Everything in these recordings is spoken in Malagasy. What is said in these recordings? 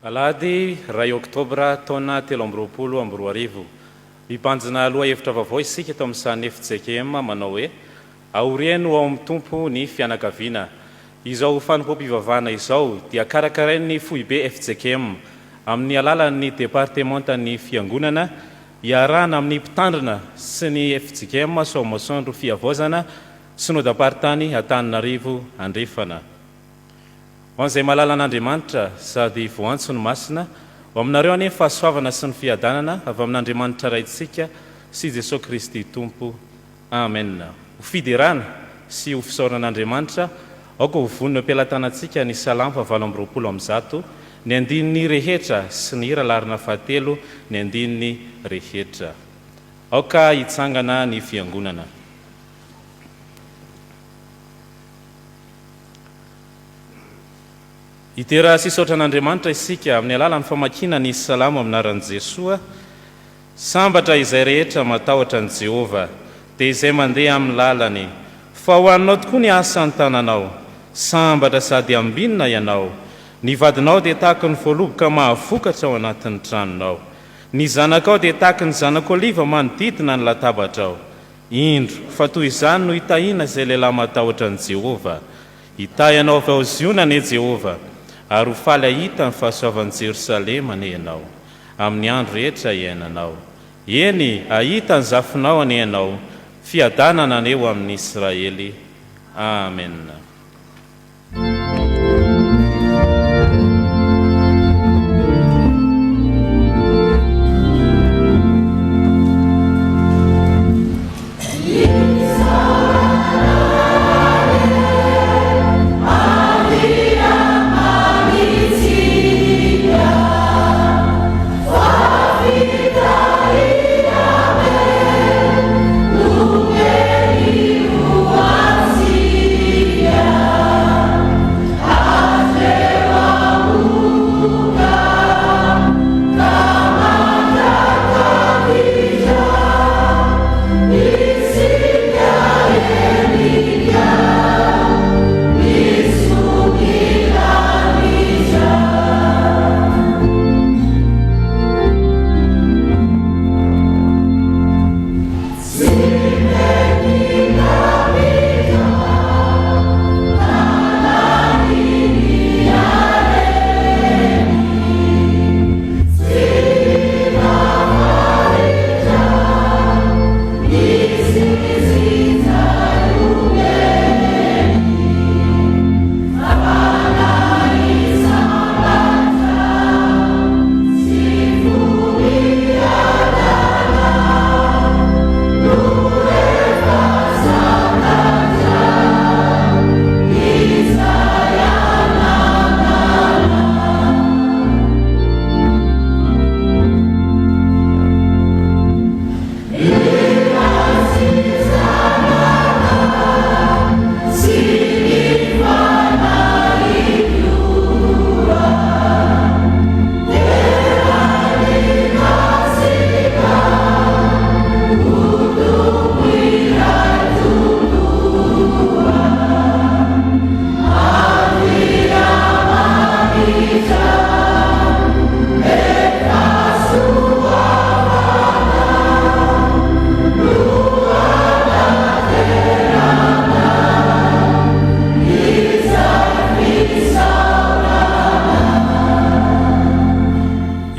Alahady 2 oktobra taona 2020 mipanjina aloha hevitra vaovao isika tao amin'ny sany FJKM manao hoe aoriano ao amin'ny tompo ny fianakaviana. Izao fanompoam-pivavahana izao dia karakarain'ny foibe FJKM amin'ny alalan'ny departementan'ny fiangonana iarahana amin'ny mpitandrina sy ny FJKM Soamasandro fiavozana synodam-paritany Antananarivo Andrefana. Ho an'izay malala an'Andriamanitra sady voantso ny masina ho aminareo any fahasoavana sy ny fiadanana avy amin'Andriamanitra raitsika sy Jesosy Kristy Tompo. Amen. Ho fiderana sy ho fisaoran'Andriamanitra aoko ho vonina am-pialatanantsika ny Salamo 8:20 ny andininy rehetra sy ny hira larina 7 ny andininy rehetra. Aoka hitsangana ny fiangonana. Itera sy saotra an'Andriamanitra isika amin'ny alalan'ny famakina ny Salamo aminaran'i Jesoa. Sambatra izay rehetra matahotra an'i Jehova dia izay mandeha amin'ny lalany. Fa ho anao tokoa ny asa ny tananao, sambatra sady ambinina ianao. Ny vadinao dia tahaka ny voaloboka mahavokatra ao anatin'ny tranonao. Ny zanakao dia tahaka ny zanak'oliva manodidina ny latabatrao. Indro fa toy izany no hitahiana izay lehilahy matahotra an'i Jehova. Hitahianao avy ao zionany Jehova, ary ho faly ahita ny fahasoavan'i Jerosalema ane ianao amin'ny andro rehetra iainanao. Eny, ahita ny zafinao ane ianao, fiadanana aneo amin'ny Israely. Amen.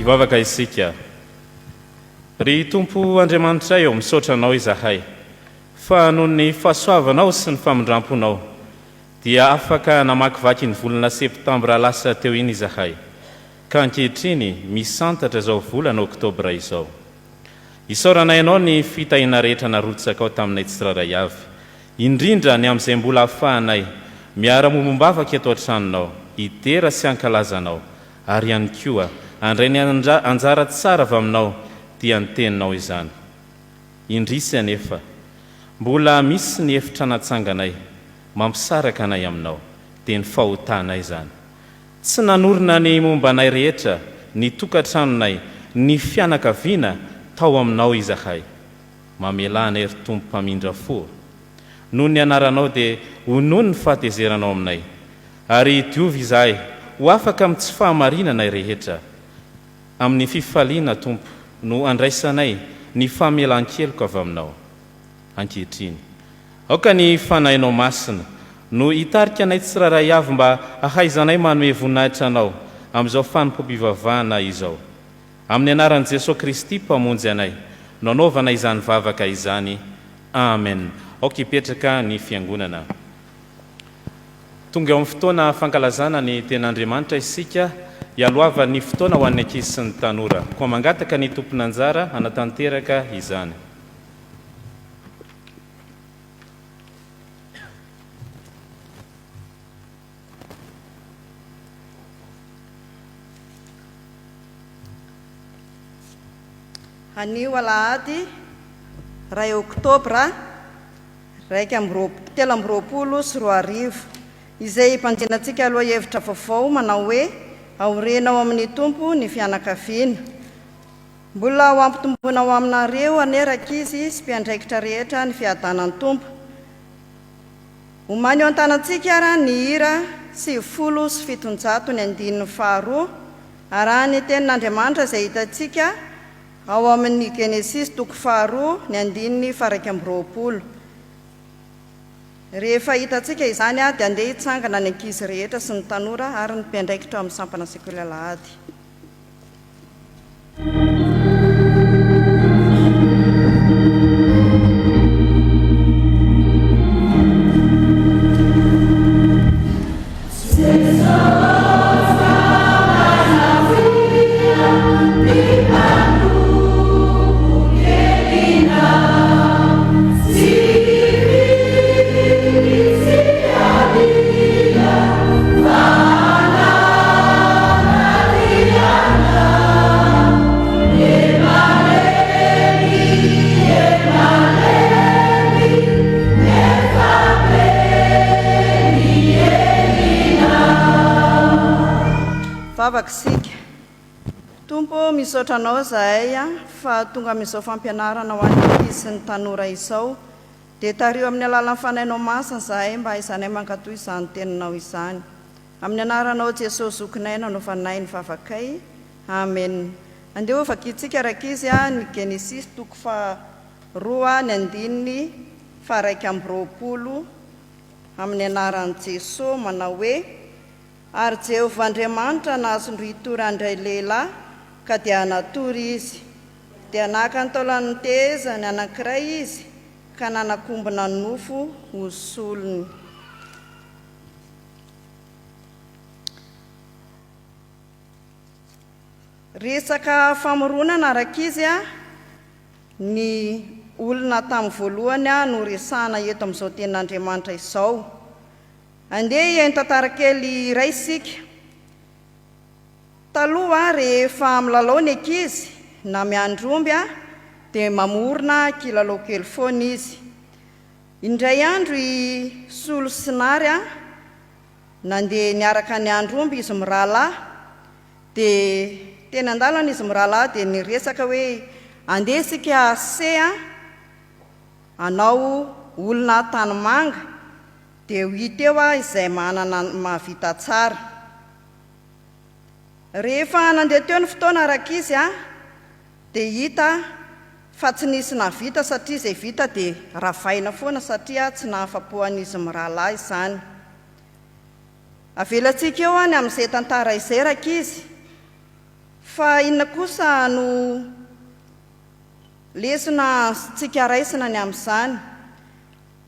Ivavaka isika. Ry Tompo Andriamanitra eo misaotra anao izahay, fa noho ny fahasoavanao sy ny famindramponao dia afaka namakivaky ny volana septambra lasa teo iny izahay, ka ankehitriny misantatra izao volana oktobra izao. Isaoranay ianao ny fitahiana rehetra narotsaka ao taminay tsiraray avy, indrindra ny amin'izay mbola ahafahanay miara-mombavaka eto an-tranonao, idera sy ankalazanao, ary ihany koa andray ny anjara tsara avy aminao dia ny teninao izany. Indrisy anefa mbola misy ny efitra natsanganay mampisaraka anay aminao dia ny fahotanay izany. Tsy nanorina ny mombanay rehetra, ny tokantranonay, ny fianakaviana tao aminao izahay. Mamelana ry Tompo mpamindra fo. Noho ny anaranao dia honono ny fahatezeranao aminay, ary diovy izahay ho afaka amin'ny tsy fahamarinana rehetra. Amin'ny fifaliana Tompo no andraisanay ny famelan-keloko avy aminao ankehitriny. Aoka ny fanahinao masina no hitarika anay tsiraray avy mba ahaizanay manome voninahitra anao amin'izao fanompom-pivavahana izao. Amin'ny anaran'i Jesosy Kristy mpamonjy anay no anaovana izany vavaka izany. Amen. Aoka hipetraka ny fiangonana. Tonga eo amin'ny fotoana fankalazana ny ten'Andriamanitra isika, hialoava ny fotoana ho an'ny ankizy sy ny tanora. Koa mangataka ny tompon'anjara hanatanteraka izany. Anio Alahady 2 Oktobra 2020 izay hipanjinantsika aloha hevitra vaovao manao hoe aorenao amin'ny Tompo ny fianakaviana. Mbola ho ampitombona ao aminareo aneraka izy sy mpiandraikitra rehetra ny fiadanan'ny Tompo. Omany eo an-tanantsika ara ny hira 752 arahan'ny tenin'Andriamanitra izay hitantsika ao amin'ny Genesis 2:1-20. Rehefa hitantsika izany dia andeha hitsangana ny ankizy rehetra sy ny tanora ary ny mpiandraikitra amin'ny sampana sekoly Alahady. Vavaksika. Tompo misaotra anao zahay fa tonga amin'izao fampianarana ho an'ny ankizy sy ny tanora izao, dia tario amin'ny alalan'ny fanahinao masina zahay mba haizanay mankatoy izany teninao izany. Amin'ny anaranao Jesosy zokinay no fanay ny vavakay. Amen. Andeha vakitsika rakizy ny Genesis 2:2-20 amin'ny anaran'i Jesosy manao hoe: ary Jehovah Andriamanitra nahazo-ndroy torandray lehilahy ka dia natory izy, dia naka ny taolany teza ny anankiray izy ka nanakombona nofo ho solony. Resaka famoronana rakizy ny olona tamin'ny voalohany no resahana eto amin'izao tenin'Andriamanitra izao. Andeha hiaino tantara kely iray isika. Taloha rehefa milalao ny ankizy na miandry omby dia mamorona kilalao kely foana izy. Indray andro i solo sinary nandeha niaraka ny andro omby izy mirahalahy, dia teny an-dalana izy mirahalahy dia niresaka hoe andeha isika ase anao olona tanimanga, dia ho hita eo izay manana mahavita tsara. Rehefa nandeha teo ny fotoana rakizy dia hita fa tsy nisy navita satria izay vita dia ravaina foana satria tsy nahafapoan'izy mirahalahy izany. Avelantsika eo any amin'izay tantara izay rakizy, fa inona kosa no lesona tsika raisina ny amin'izany.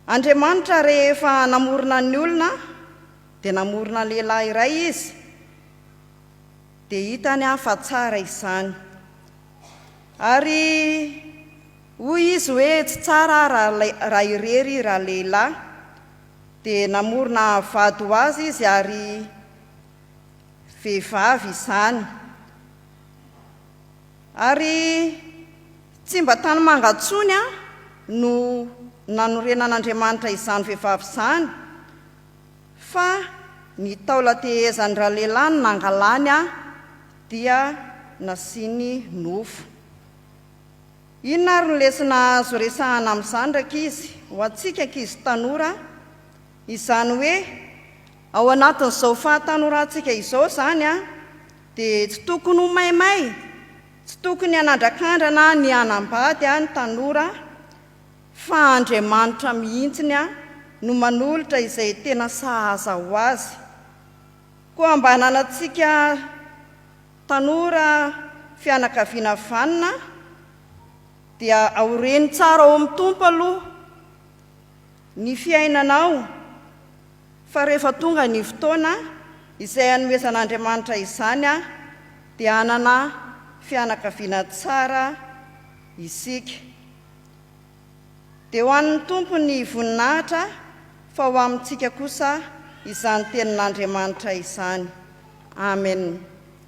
Andriamanitra rehefa namorona ny olona dia namorona lehilahy iray izy, dia hitany fa tsara izany. Ary hoy izy hoe tsy tsara raha irery raha lehilahy, dia namorona vady ho azy izy ary vehivavy izany. Ary tsy mba tanimanga ntsony no nanorenan'Andriamanitra izany vehivavy izany, fa ny taola tehezany raha lehilahy no nangalany dia nasiany nofo. Inona ary no lesona azo resahana amin'izany rakizy ho antsika ankizy tanora? Izany hoe ao anatin'izao fahantanorantsika izao zany a dia tsy tokony ho maimay, tsy tokony hanandrakandrana ny anambady a ny tanora fa Andriamanitra mihitsiny a no manolotra izay tena sahaza ho azy. Koa mba hananantsika tanora fianakaviana vanina dia aoreny tsara ao amin'ny tompo aloha ny fiainanao, fa rehefa tonga ny fotoana izay hanomezan'Andriamanitra izany a dia hanana fianakaviana tsara isika. Dia ho an'ny tompo ny voninahitra fa ho amintsika kosa izany tenin'Andriamanitra izany. Amen.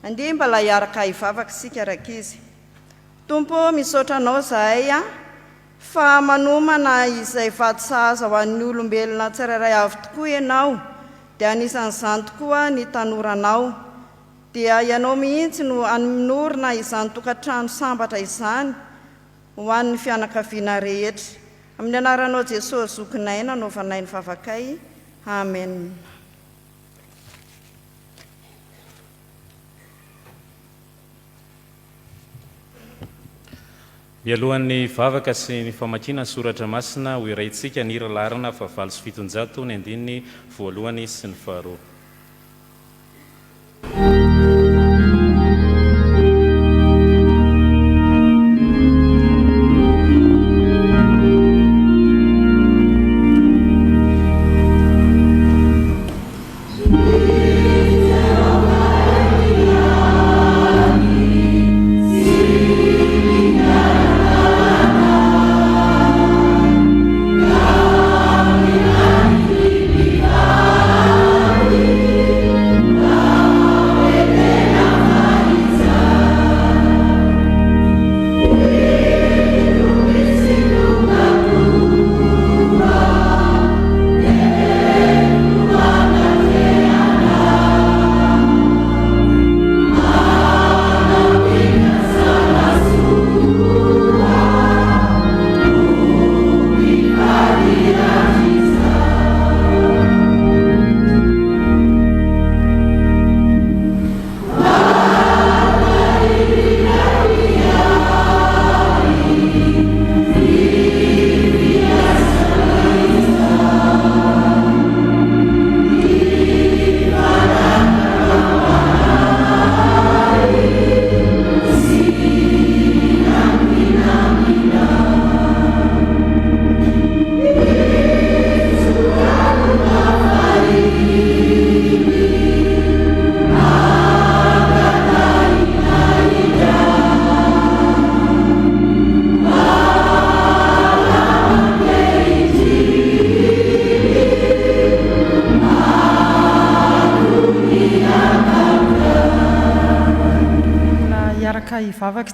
Andihy mbola hiaraka hivavaka isika rakizy. Tompo, misaotra anao zahay a fa manomana izay vady sahaza ho an'ny olombelona tsirairay avy tokoa ianao, dia anisan'izany tokoa ny tanoranao. Dia ianao mihitsy no anorina izany tokantrano sambatra izany ho an'ny fianakaviana rehetra. Amin'ny anaranao Jesosy zokinay nanaovanay ny vavakay. Amen. Mialohan'ny vavaka sy ny famakiana soratra masina ho iraintsika ny hira larina fa 700 ny andininy voalohany sy ny faharoa.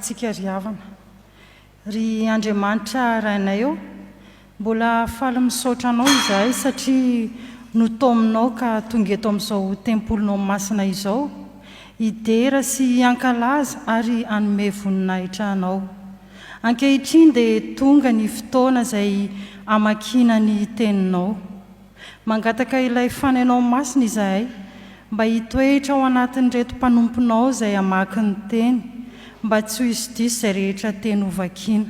Tsika riavana ry Andriamanitra rainay eo, mbola faly misaotra anao izahay satria notominao ka tonga eto amin'izao tempolinao masina izao hidera sy hankalaza ary hanome voninahitra anao. Ankehitriny dia tonga ny fotoana izay hamakiana ny teninao. Mangataka ilay fanainao masina izahay mba hitoetra ao anatin'ireto mpanomponao izay hamaky ny teny, mba tsy ho hisy diso izay rehetra teny hovakiana.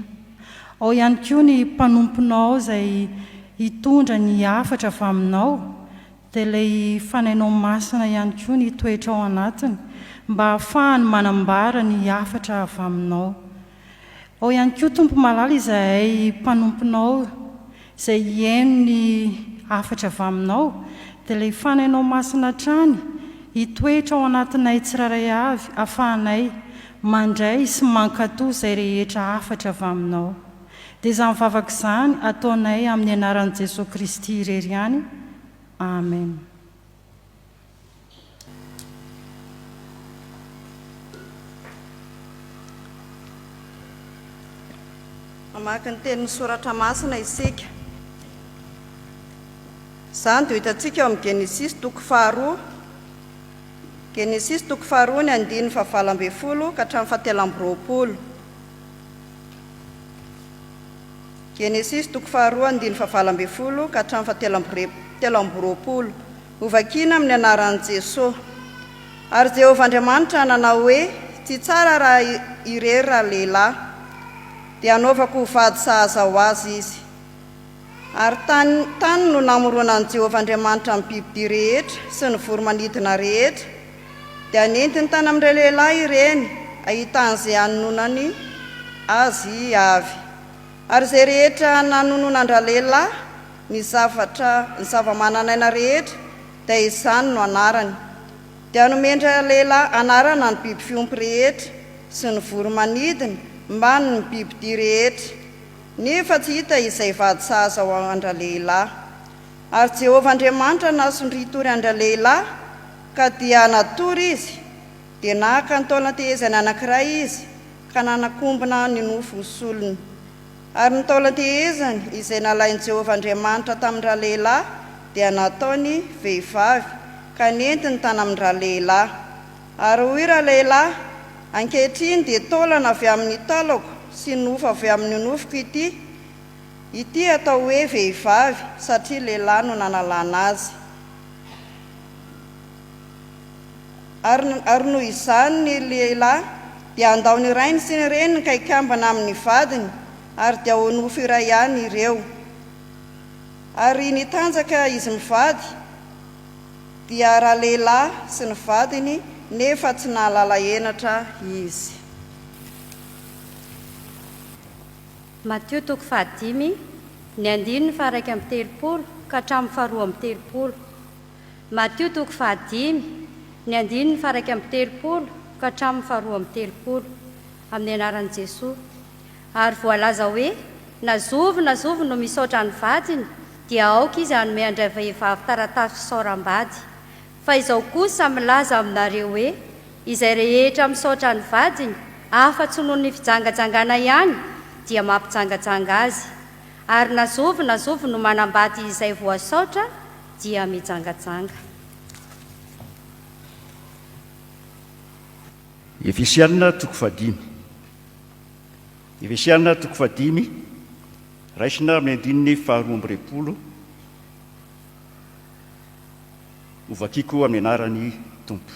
Ao ihany koa ny mpanomponao izay hitondra ny hafatra avy aminao, dia ilay fanainao masina ihany koa ny toetra ao anatiny mba hahafahany manambara ny hafatra avy aminao. Ao ihany koa tompo malala izahay mpanomponao izay hihaino ny hafatra avy aminao, dia ilay fanainao masina hatrany hitoetra ao anatinay tsiraray avy, hahafahanay mandray sy mankatoa izay rehetra hafatra avy aminao. Dia izany vavaka izany ataonay amin'ny anaran'i Jesosy Kristy irery ihany. Amen. Mamaky ny tenin'ny soratra masina isika. Izany dia hitantsika eo amin'ny Genesis toko faharoa. Genesis toko faharoa ny andininy 7 ka hatramin'ny 20. Genesis toko faharoa andininy 7 ka hatramin'ny 20. hovakiana amin'ny anaran'i Jesosy. Ary Jehovah Andriamanitra nanao hoe tsy tsara raha irery raha lehilahy, dia anaovako vady sahaza ho azy izy. Ary tany no namorona an'i Jehovah Andriamanitra amin'ny bibidia rehetra sy ny voromanidina rehetra, dia nentiny tany amin'ireo lehilahy ireny ahitan'izay hanononany azy avy. Ary izay rehetra nanononandra-lehilahy ny zava-mananaina rehetra, dia izany no anarany. Dia nomendra lehilahy anarana ny biby fiompy rehetra sy ny voromanidina mbany ny bibidia rehetra, nefa tsy hita izay vady sahaza ho andra-lehilahy. Ary Jehovah Andriamanitra nasondritory andra-lehilahy, ka dia natory izy, dia nahaka ny taolana tehezany anankiray izy, ka nanakombona ny nofo solony. Ary ny taolana tehezany izay nalain'i Jehovah Andriamanitra tamin-dra-lehilahy dia nataony vehivavy, ka nentiny tany amin-dra-lehilahy. Ary hoy ra-lehilahy, ankehitriny dia taolana avy amin'ny talako sy nofo avy amin'ny nofoko ity atao hoe vehivavy, satria lehilahy no nanalana azy. Ary noho izany ny lehilahy dia andao ny rainy sy ny reniny ka hikambana amin'ny vadiny, ary dia ho nofo iray ihany ireo. Ary nitanjaka izy mivady dia ra-lehilahy sy ny vadiny, nefa tsy nahalala henatra izy. Mateo 5:1 ny 1:30 ka hatramin'ny 2:30. Mateo 5:1 ny 1:30 ka hatramin'ny 2:30 amin'ny anaran'i Jesosy. Ary voalaza hoe nazovo no misaotra ny vadiny, dia aoka izy hanome andray vehivavy taratasy fisaoram-bady. Fa izao kosa milaza aminareo hoe izay rehetra misaotra ny vadiny afa-tsy noho ny fijangajangana ihany, dia mampijangajanga azy. Ary nazovo no manambady izay voasaotra, dia mijangajanga. Efesianina 5:5. Efesianina 5:5 raisina amin'ny 2:20. Hovakiko amin'ny anaran'ny Tompo.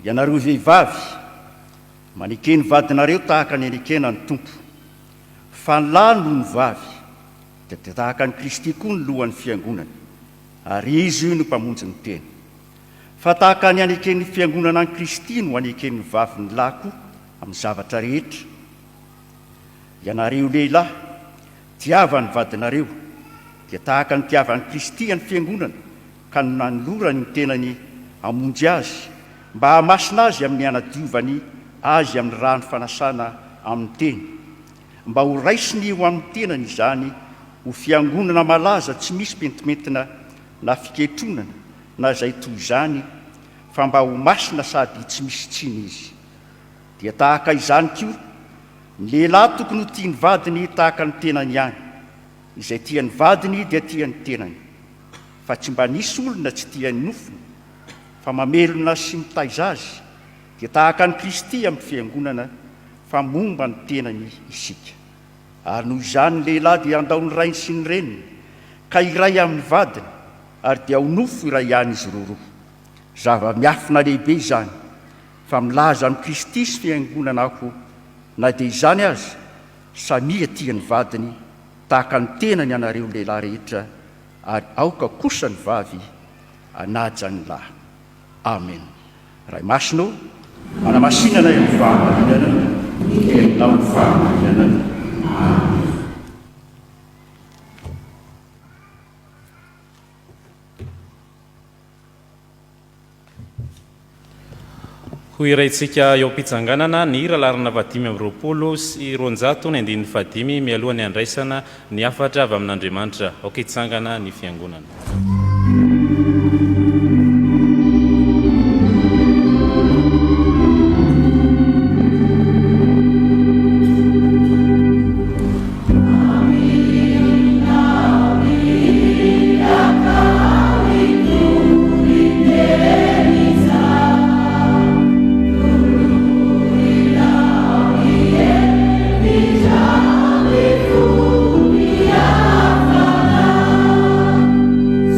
Ianareo vehivavy, manekeny vadinareo tahaka ny anekena ny Tompo. Fa ny lahy noho ny vavy dia tahaka ny Kristy koa ny lohan'ny fiangonana, ary izy io no mpamonjy ny tena. Fa tahaka ny aneken'ny fiangonana any Kristy no aneken'ny vavy ny lahy koa amin'ny zavatra rehetra. Ianareo lehilahy, tiava ny vadinareo, dia tahaka ny tiavan'ny Kristy any fiangonana, ka nanolorany ny tenany hamonjy azy, mba hamasina azy amin'ny hanadiovany azy amin'ny rano fanasana amin'ny teny, mba ho raisiny ho amin'ny tenany izany ho fiangonana malaza, tsy misy pentimentina na fiketronana na izay toy izany, fa mba ho masina sady tsy misy tsiny izy. Dia tahaka izany koa ny lehilahy tokony ho tiany vadiny tahaka ny tenany ihany. Izay tiany vadiny dia tiany tenany, fa tsy mba nisy olona tsy tiany nofony, fa mamelona sy mitaiza azy. Dia tahaka ny Kristy amin'ny fiangonana, fa momba ny tenany isika. Ary noho izany ny lehilahy dia andao ny rainy sy ny reniny, ka iray amin'ny vadiny, ary dia ho nofo iray ihany izy roa. Zava-miafina lehibe izany, fa milaza amin'ny Kristy sy fiangonana aho, na dia izany azy samia tiany vadiny tahaka ny tenany ianareo lehilahy rehetra, ary aoka kosa ny vavy anaja ny lahy. Amen. Ray masino, manamasinana eo fahamarinana, mikelina ho fahamarinana. Amen. Ho iraintsika eo am-pitsanganana ny hira larina 520 sy 215 mialohan'ny andraisana ny afatra avy amin'Andriamanitra. Aoka hitsangana ny fiangonana.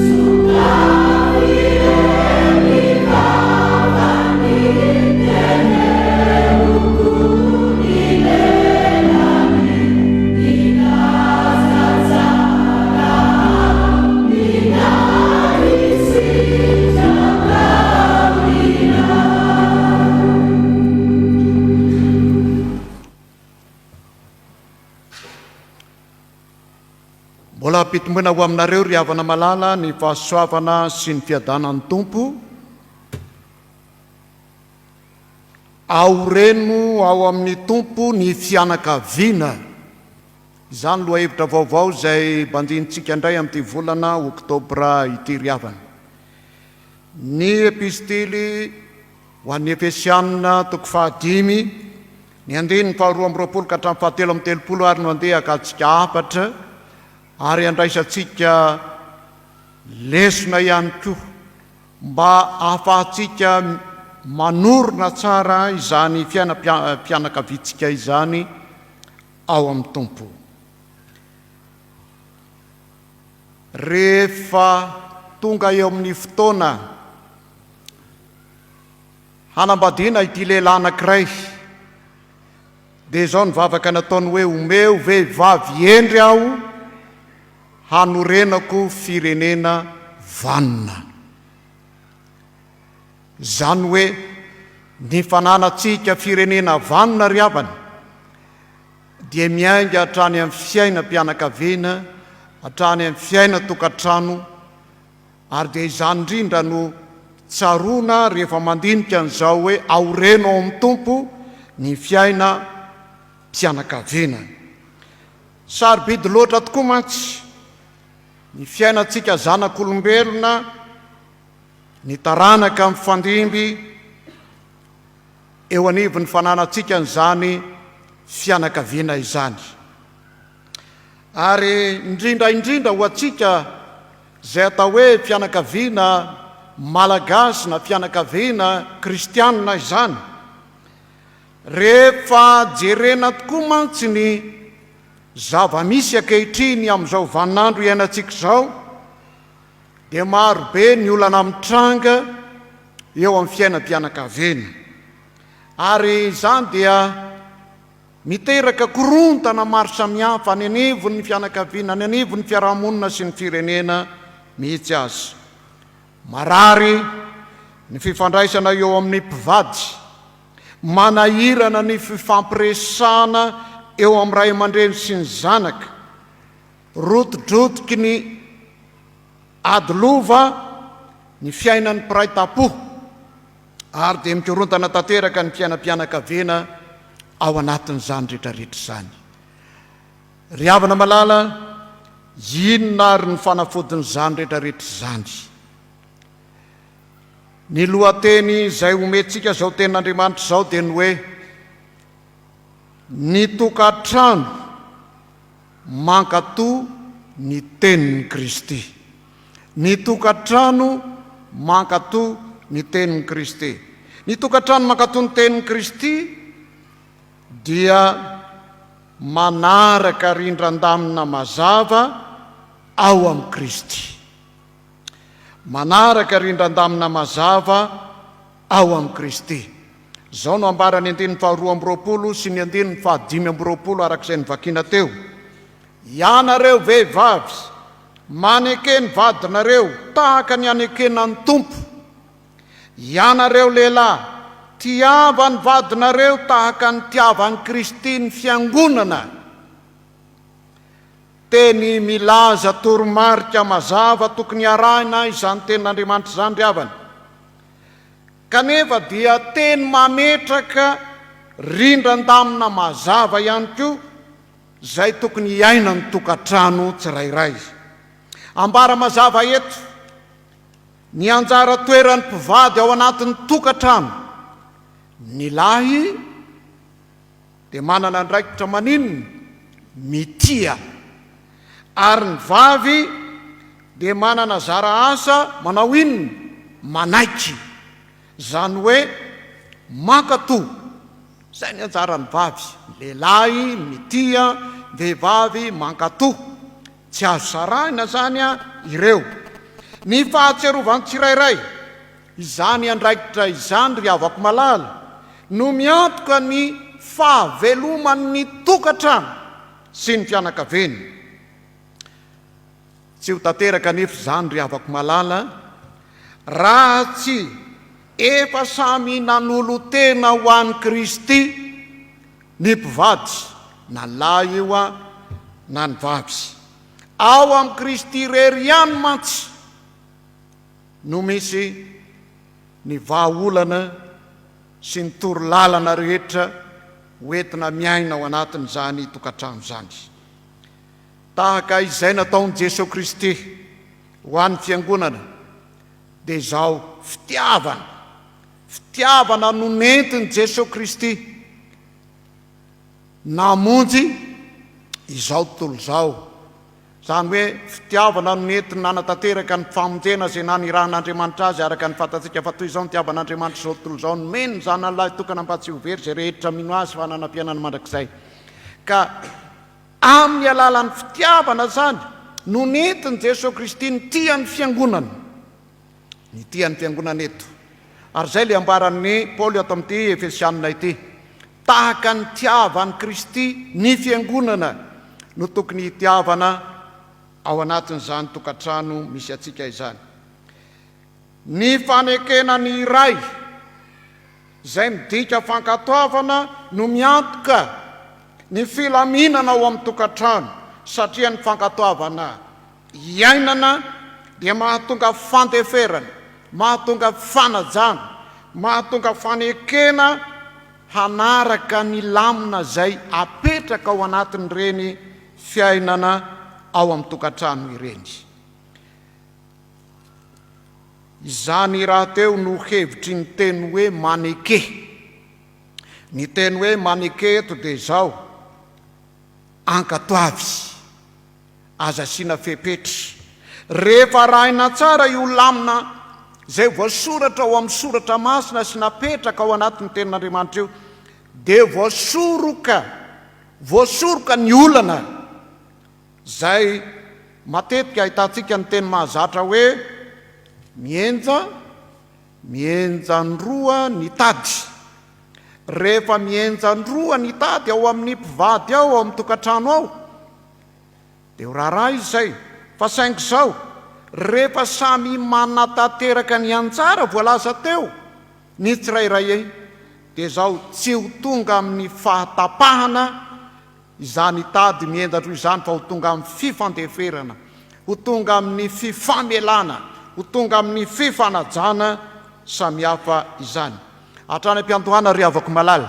So mbola ampitombona ho aminareo ry havana malala ny fahasoavana sy ny fiadanan'ny tompo ao reno ao amin'ny tompo ny fianakaviana. Izany loha hevitra vaovao izay bandinitsika indray amin'ity volana oktobra ity ry havana. Ny epistily ho an'ny Efesianina toko 5 ny andiny 2 ka hatramin'ny 7 ary no andeha akatsika 4 ary andraisantsika lesona ihany koa mba ahafahantsika manorona tsara izany fianakavitsika izany ao amin'ny tompo. Rehefa tonga eo amin'ny fotoana hanambadiana ity lehilahy anankiray, dia izao ny vavaka nataony hoe omeo vehivavy endry aho hanorenako firenena vanona. Izany hoe ny fananantsika firenena vanona ry havana dia miainga hatrany amin'ny fiainam-pianakaviana, hatrany amin'ny fiaina-tokantrano, ary dia izany indrindra no tsaroana rehefa mandinika an'izao hoe aoreno ao amin'ny tompo ny fiaina mpianakaviana. Sarobidy loatra tokoa mantsy ny fiainantsika zanak'olombelona ny taranaka amin'ny fandimby eo anivon'ny fananantsika n'izany fianakaviana izany. Ary indrindra ho antsika izay atao hoe fianakaviana malagasy na fianakaviana kristianina izany, rehefa jerena tokoa mantsy ny zava-misy ankehitriny amin'izao vaninandro iainantsika izao, dia marobe ny olana mitranga eo amin'ny fiainam-pianakaviana. Ary izany dia miteraka korontana maro samihafa ny anivon'ny fianakaviana, ny anivon'ny fiarahamonina sy ny firenena mihitsy azy. Marary ny fifandraisana eo amin'ny mpivady, manahirana ny fifampiresahana eo amin'ny ray aman-dreny sy ny zanaka, rotodrotoky ny adilova ny fiainan'ny mpiray tam-po, ary dia mikorontana tanteraka ny fiainam-pianakaviana ao anatin'izany rehetrarehetra izany. Ry havana malala, inona ary ny fanafodin'izany rehetrarehetra izany? Ny lohateny izay omentsika izao tenin'Andriamanitra izao dia ny hoe ny tokantrano mankatoa ny tenin'i Kristy. Ny tokantrano mankatoa ny tenin'i Kristy. Ny tokantrano mankatoa ny tenin'i Kristy dia manaraka rindran-damina mazava ao amin'ny Kristy. Manaraka rindran-damina mazava ao amin'ny Kristy. Izao no ambarany 2 sy ny 5 arak'izay nyvakiana teo. Ianareo vehivavy, maneke ny vadinareo tahaka ny anekena ny tompo. Ianareo lehilahy, tiava ny vadinareo tahaka ny tiavan'i Kristy ny fiangonana. Teny milaza toromarika mazava tokony arahina izany tenin'Andriamanitra izany ry havana. Kanefa dia teny mametraka rindran-damina mazava ihany koa izay tokony iaina ny tokantrano tsirairay. Ambara mazava eto ny anjara toeran'ny mpivady ao anatin'ny tokantrano. Ny lahy dia manana andraikitra maninona? Mitia. Ary ny vavy dia manana zara asa manao inona? Manaiky. Izany hoe mankatoa. Izay ny anjaran'ny vavy. Lehilahy mitia, vehivavy mankatoa. Tsy azo sarahina zany ireo. Ny fahatserovan'ny tsirairay, izany andraikitra izany ry havako malala, no miantoka ny fahaveloman'ny tokantrano sy ny fianakaviana. Tsy ho tanteraka nefa izany ry havako malala, raha tsy efa samy nanolo tena ho an'i Kristy ny mpivady, na lahy io na ny vavy. ao amin'ny Kristy rery ihany mantsy no misy ny vahaolana sy ny torolalana rehetra hoentina miaina ao anatin'izany tokantrano izany. Tahaka izay nataon'i Jesosy Kristy ho an'ny fiangonana dia izao fitiavana no nentin'i Jesosy Kristy namonjy izao tontolo izao. Zany hoe fitiavana no nentina nanatanteraka ny famonjena izay nanirahan'Andriamanitra azy araka ny fantatsika fa toy izao ny tiavan'Andriamanitra izao tontolo izao nomeny ny zanan'lahy tokana mba tsy ho very izay rehetra mino azy fa nanampianany mandrakizay. Ka amin'ny alalan'ny fitiavana zany no nentin'i Jesosy Kristy ny tian'ny fiangonana, ny tian'ny fiangonana eto. Ary izay le ambaran'ny Paoly ato amin'ity Efesianina ity, tahaka ny tiavan'i Kristy ny fiangonana no tokony hitiavana ao anatin'izany tokantrano misy atsika izany. Ny fanekena ny iray izay midika fankatoavana no miantoka ny filaminana ao amin'ny tokantrano, satria ny fankatoavana iainana dia mahatonga fandeferana, mahatonga fanajana, mahatonga fanekena hanaraka ny lamina izay apetraka ao anatin'ireny fiainana ao amin'ny tokantrano ireny. Izany raha teo no hevitry ny teny hoe maneke. Ny teny hoe maneke eto dia izao ankatoavy, aza asiana fepetra. Rehefa rahina tsara io lamina izay voasoratra ao amin'ny soratra masina sy napetraka ao anatin'ny tenin'Andriamanitra io, dia voasoroka ny olana zay matetika ahitantsika ny teny mahazatra hoe mienja ny roa ny tady. Rehefa mienja ny roa ny tady ao amin'ny mpivady ao amin'ny tokantrano ao dia ho raharaha izy zay. Fa saingy izao, rehefa samy manatanteraka ny anjara voalaza teo ny tsirairay, dia izao tsy ho tonga amin'ny fahatapahana izany tady miendra izany, fa ho tonga amin'ny fifandeferana, ho tonga amin'ny fifamelana, ho tonga amin'ny fifanajana samihafa izany. Hatrany am-piantohana ry avako malala,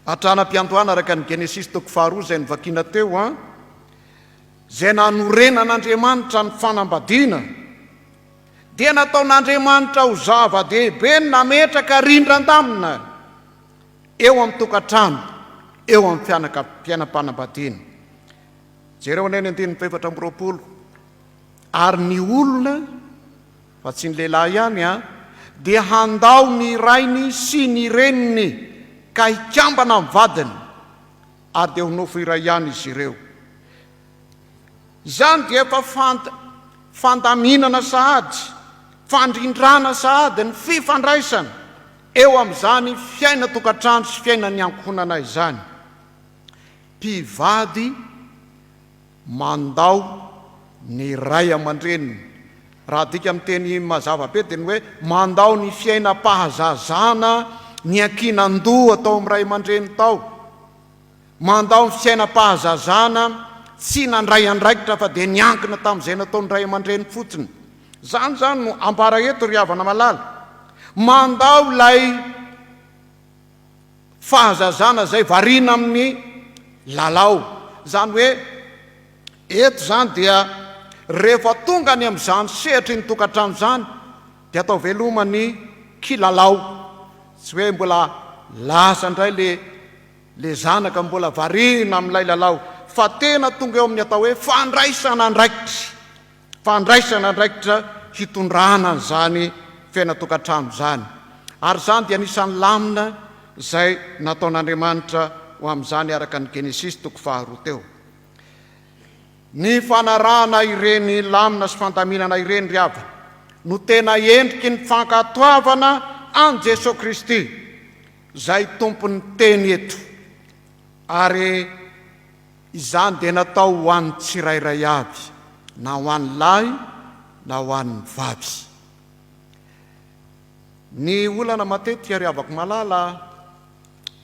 hatrany am-piantohana araka ny Genesis toko 2 izay nivakiana teo, izay nanorenan'Andriamanitra ny fanambadiana, dia nataon'Andriamanitra ho zava-dehibe ny nametraka rindran-damina eo amin'ny tokantrano, eo amin'ny fiainam-panambadiana. Jereo aneny 4:20. Ary ny olona, fa tsy ny lehilahy ihany, dia handao ny rainy sy ny reniny ka hikambana amin'ny vadiny, ary dia ho nofo iray ihany izy ireo. Izany dia efa fandaminana sahady, fandrindrana sahady ny fifandraisana eo amin'izany fiaina tokantrano sy fiaina ny ankohonana izany. Mpivady mandao ny ray aman-dreniny, raha dika amin'ny teny mazava be dia ny hoe mandao ny fiainam-pahazazana ny ankinan-doha atao amin'ny ray aman-dreny tao, mandao ny fiainam-pahazazana tsy nandray andraikitra fa dia niankina tamin'izay nataony ray aman-dreny fotsiny. Zany no ambara eto ry havana malala, mandao lay fahazazana zay variana amin'ny lalao. Zany hoe eto zany dia rehefa tonga ny amin'izany sehatry ny tokantrano zany dia atao velomany kilalao, tsy hoe mbola lasa indray le zanaka mbola variana amin'ilay lalao, fa tena tonga eo amin'ny atao hoe fandraisana andraikitra hitondrana an'izany fiaina tokantrano zany. Ary zany dia anisan'ny lamina izay nataon'Andriamanitra ho amin'izany araka ny Genesis toko 2 teo. Ny fanarahana ireny lamina sy fandaminana ireny ry havana no tena endriky ny fankatoavana an Jesosy Kristy izay tompony teny eto, ary izany dia natao ho an'ny tsirairay avy, na ho an'ny lahy na ho an'ny vavy. Ny olana matetika ry havako malala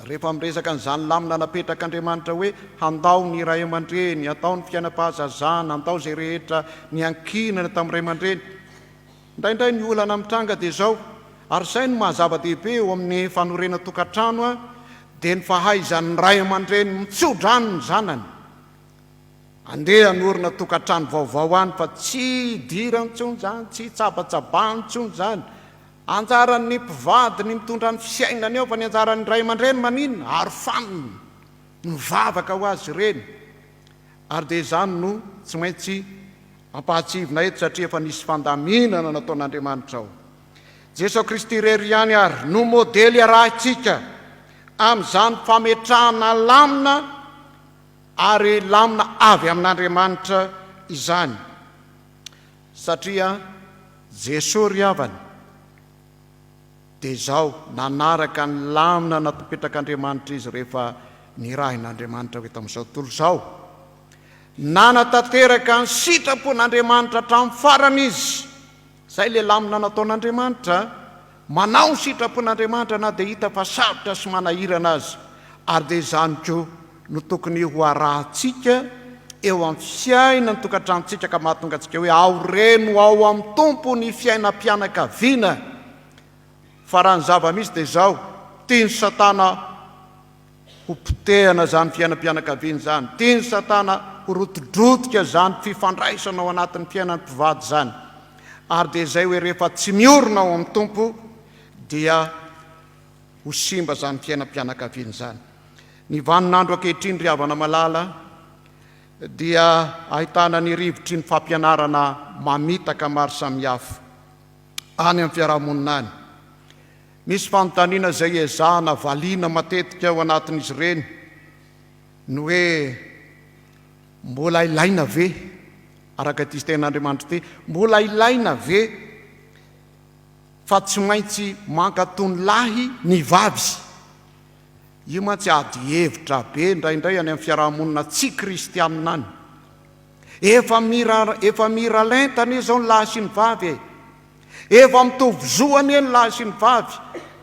rehefa miresaka nyzany lamina napetraka andriamanitra hoe handao ny ray aman-dreny, atao ny fiainam-pahazazana, andao zay rehetra ny ankinana tamin'nyray aman-dreny. Indraindray ny olana mitranga dia zao, ary zay no mahazava-dehibe eo amin'ny fanorena tokantrano a, dia ny fahaizan'ny ray aman-dreny mitsodrano ny zanany. Andeha norina tokantrano vaovao any fa tsy dira ntsony zany, tsy tsabatsabany ntsony zany. Anjaran'ny mpivady ny mitondra ny fiainany ao fa ny anjaran'ny ray aman-dreny maninona ary faniny mivavaka ho azy ireny. Ary dia zany no tsy maintsy ampahatsivina eto satria efa nisy fandaminana nataon'Andriamanitra ao. Jesosy Kristy rery ihany ary no modely arahantsika amin'izany fametrahana lamina ary lamina avy amin'Andriamanitra izany. Satria Jesosy ry havana dia zao nanaraka ny lamina napetraka-Andriamanitra izy rehefa nirahin'Andriamanitra hoe tamin'izao tontolo izao. Nanatanteraka ny sitrapon'Andriamanitra hatramin'ny farany izy. Zay le lamina nataon'Andriamanitra, manao ny sitrapon'Andriamanitra na dia hita fa sarotra sy manahirana azy. Ary dia zany koa no tokony ho arahantsika eo amin'ny fiaina ny tokantranontsika ka mahatonga antsika hoe ao reno ao amin'ny tompo ny fiainam-pianakaviana. Fa raha ny zava-misy dia zao, tia ny Satana ho potehana zany fiainam-pianakaviana zany, tia ny Satana ho rotodrotika zany fifandraisana ao anatin'ny fiainan'ny mpivady zany. Ary dia zay hoe rehefa tsy miorina ao amin'ny tompo dia ho simba zany fiainam-pianakaviana zany. Ny vaninandro ankehitriny ry havana malala dia ahitana ny rivotry ny fampianarana mamitaka maro samihafa any amin'ny fiarahamonina any. Misy fanontaniana zay ezahana valiana matetika ao anatin'izy ireny ny hoe mbola ilaina ve, araka ty ten'Andriamanitra ty, mbola ilaina ve fa tsy maintsy mankatony lahy ny vavy. Io mantsy ady hevitra be indraindray any amin'ny fiarahamonina tsy kristianina any. Efa mira lentany zao ny lahy sy ny vavy, efa mitovy zoany ny lahy sy ny vavy,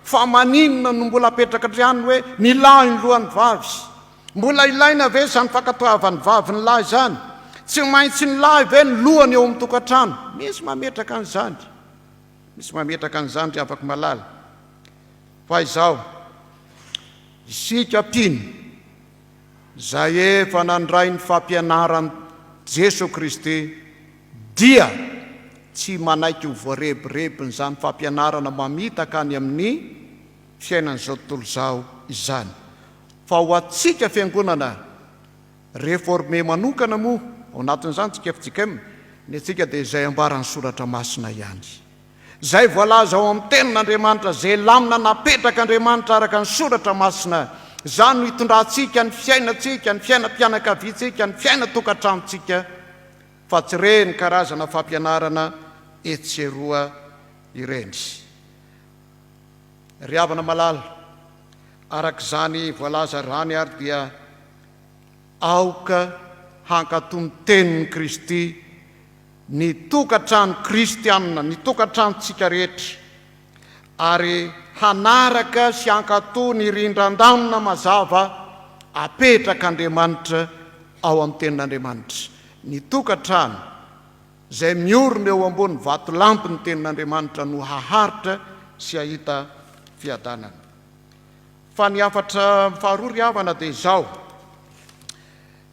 fa maninona no mbola apetraka triany hoe ny lahy ny lohan'ny vavy. Mbola ilaina ve zany fankatoavan'ny vavy ny lahy zany? Tsy maintsy ny lahy ve ny lohany eo amin'ny tokantrano? Misy mametraka an'izany, misy mametraka an'izany ry afaka malala. Fa izao isika mpino zay efa nandray ny fampianaran'i Jesosy Kristy dia tsy manaiky ho voarebirebiny zany fampianarana mamitaka any amin'ny fiainan'izao tontolo izao izany. Fa ho atsika fiangonana réformé manokana moa ao anatin'izany tsika efitsikem ny atsika dia izay ambaran'ny soratra masina ihany, zay voalaza ao amin'ny tenin'Andriamanitra, zay lamina napetraka Andriamanitra araka ny soratra masina. Zany no hitondrantsika ny fiainatsika, ny fiainam-pianakaviantsika, ny fiaina-tokantranontsika, fa tsy reny karazana fampianarana etseroa ireny. Ry havana malala, arak'izany voalaza rany ary dia aoka hankatony tenin'ny Kristy ny tokantrano kristianina, ny tokantranontsika rehetra, ary hanaraka sy hankatony rindran-damina mazava apetrak'Andriamanitra ao amin'ny tenin'Andriamanitra. Ny tokantrano zay miorina eo ambony vato lampy ny tenin'Andriamanitra no haharitra sy ahita fiadanana. Fa ny afatra faharoa ry havana dia izao,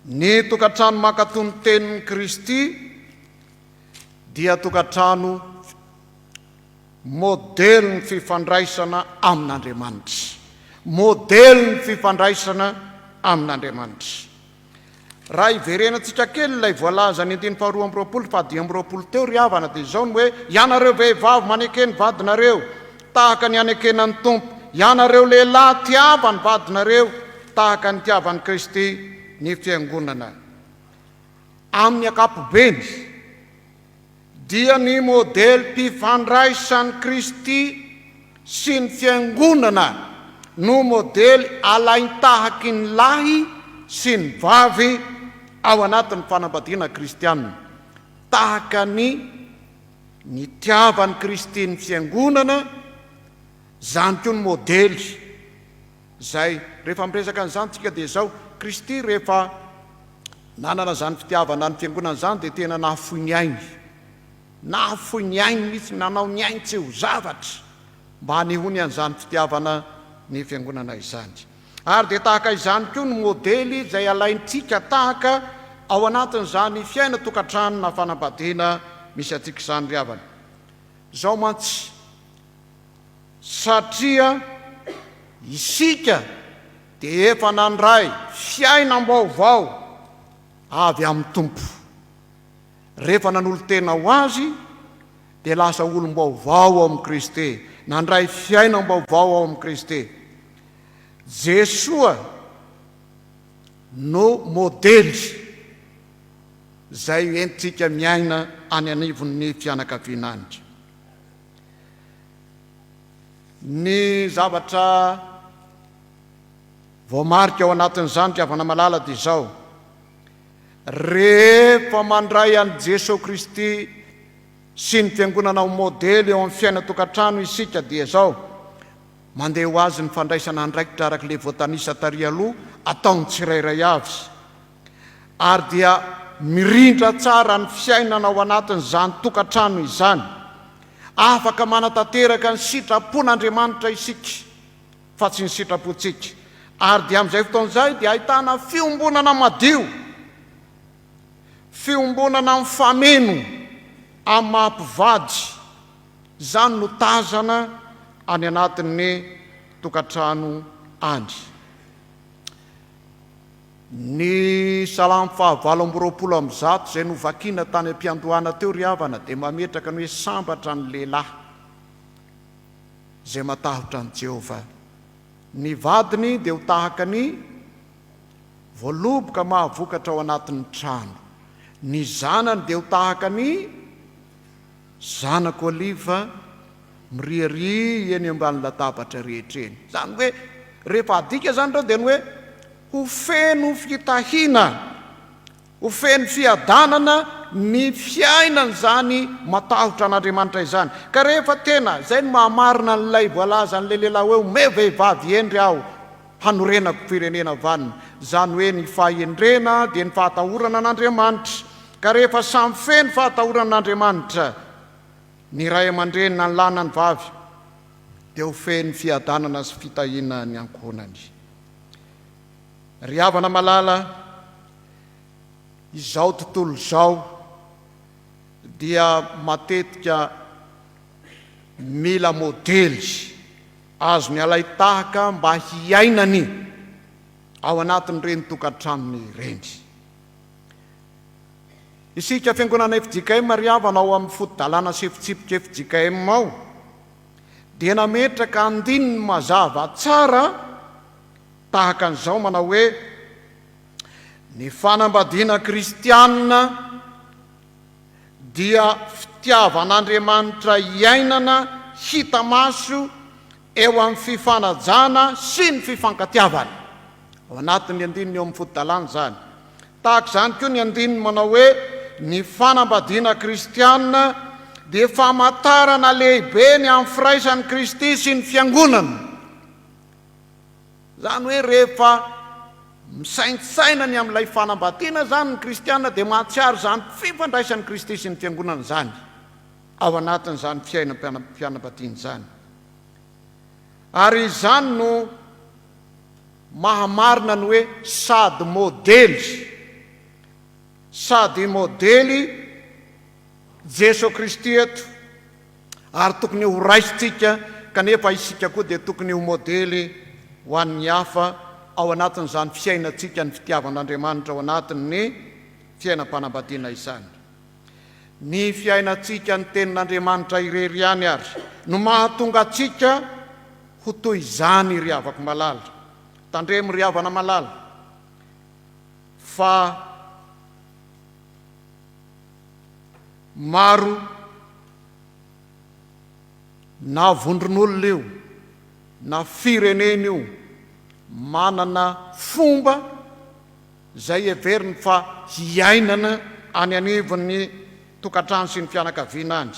ny tokantrano mankatony tenin'ny Kristy dia tokantrano modely ny fifandraisana amin'Andriamanitra, modely ny fifandraisana amin'Andriamanitra. Raha iverenantsika kely ilay voalaza ny 2:20 fa 10:20 teo ry havana dia izao ny hoe ianareo vehivavy manekeny vadinareo tahaka ny anekenan'ny tompo, ianareo lehilahy tiavany vadinareo tahaka ny tiavan'i Kristy ny fiangonana. Amin'ny ankapobeny dia ny modely mpifandraisan'i Kristy sy ny fiangonana no modely alainy tahaky ny lahy sy ny vavy ao anatin'ny fanambadiana kristianina, tahaka ny tiavan'i Kristy ny fiangonana. Zany koa ny modely zay rehefa miresaka n'izanytsika dia zao Kristy rehefa nanana zany fitiavana ny fiangonana zany dia tena nahafoy ny ainy mihitsy, nanao ny ainy tsy ho zavatra mba hanehony an'izany fitiavana ny fiangonana izany. Ary dia tahaka izany koa ny modely izay alaintsika tahaka ao anatin'izany fiaina tokantrano na fanambadiana misy atsika izany ry havana. Zao mantsy satria isika dia efa nandray fiainam-baovao avy amin'ny Tompo. Rehefa nanolo-tena ho azy dia lasa olom-baovao ao amin'ny Kristy, nandray fiainam-baovao ao amin'ny Kristy. Jesoa no modely zay entsika miaina any anivon'ny fianakaviana anitra. Ny zavatra voamarika ao anatin'izany ry havana malala dia zao: rehefa mandray an'i Jesosy Kristy sy ny fiangonana ho modely eo amin'ny fiaina tokantrano isika dia zao: mandeha ho azy ny fandraisana andraikitra araka le voatanisa tary aloha ataony tsirairay avy, ary dia mirindra tsara ny fiainana ao anatin'izany tokantrano izany, afaka manatanteraka ny sitrapon'Andriamanitra isika fa tsy ny sitrapontsika. Ary dia amin'izay fotoan'izay dia ahitana fiombonana madio, fiombonana mifameno amin'ny mahampivady, zany no tazana any anatin'ny tokantrano any. Ny Salamo 7:20 zay novakiana tany am-piandohana teo ry havana dia mametraka ny hoe sambatra ny lehilahy zay matahotra ny Jehovah. Ny vadiny dia ho tahaka ny voaloboka mahavokatra ao anatin'ny trano, ny zanany dia ho tahaka ny zanako oliva mirihary eny ambany latabatra rehetra eny. Zany hoe rehefa adika zany reo dia ny hoe ho feno fitahiana, ho feno fiadanana ny fiainana zany matahotra an'Andriamanitra izany. Ka rehefa tena zay no mahamarina n'ilay voalaza n'ilay lehilahy hoe me vehivavy endry aho hanorenako firenena vanina, zany hoe ny fahendrena dia ny fahatahorana an'Andriamanitra. Ka rehefa samy feno fahatahorana an'Andriamanitra ny ray aman-dreny na ny lahy na ny vavy, dia ho feno fiadanana sy fitahiana ny ankohonany. Ry havana malala, izao tontolo izao dia matetika mila modely azony alay tahaka mba hiainany ao anatin'ireny tokantranony ireny. Isika fiangonana FJKM ry havana ao amin'ny fotodalana sy fitsipika FJKM ao dia nametraka andininy mazava tsara tahaka an'izao, manao hoe ny fanambadiana kristianina dia fitiavan'Andriamanitra iainana hita maso eo amin'ny fifanajana sy ny fifankatiavana. Ao anatin'ny andininy eo amin'ny fotodalana zany. Tahaka izany koa ny andininy manao hoe ny fanambadiana kristianina dia famantarana lehibe ny amin'ny firaisan'i Kristy sy ny fiangonana. Zany hoe rehefa misaintsaina ny amin'ilay fanambadiana zany ny kristianina dia mahatsiaro zany fifandraisan'i Kristy sy ny fiangonana zany ao anatin'izany fianambadiana zany. Ary izany no mahamarina ny hoe sady modely Jesosy Kristy eto, ary tokony ho raisitsika, kanefa isika koa dia tokony ho modely ho an'ny hafa ao anatin'izany fiainantsika ny fitiavan'Andriamanitra ao anatin'ny fiainam-panambadiana izany. Ny fiainantsika ny tenin'Andriamanitra irery ihany ary no mahatonga atsika ho toy izany ry havako malala. Tandremo ry havana malala fa maro na vondron'olona io na firenena io manana fomba zay everiny fa hiainana any anivon'ny tokantrano sy ny fianakaviana any.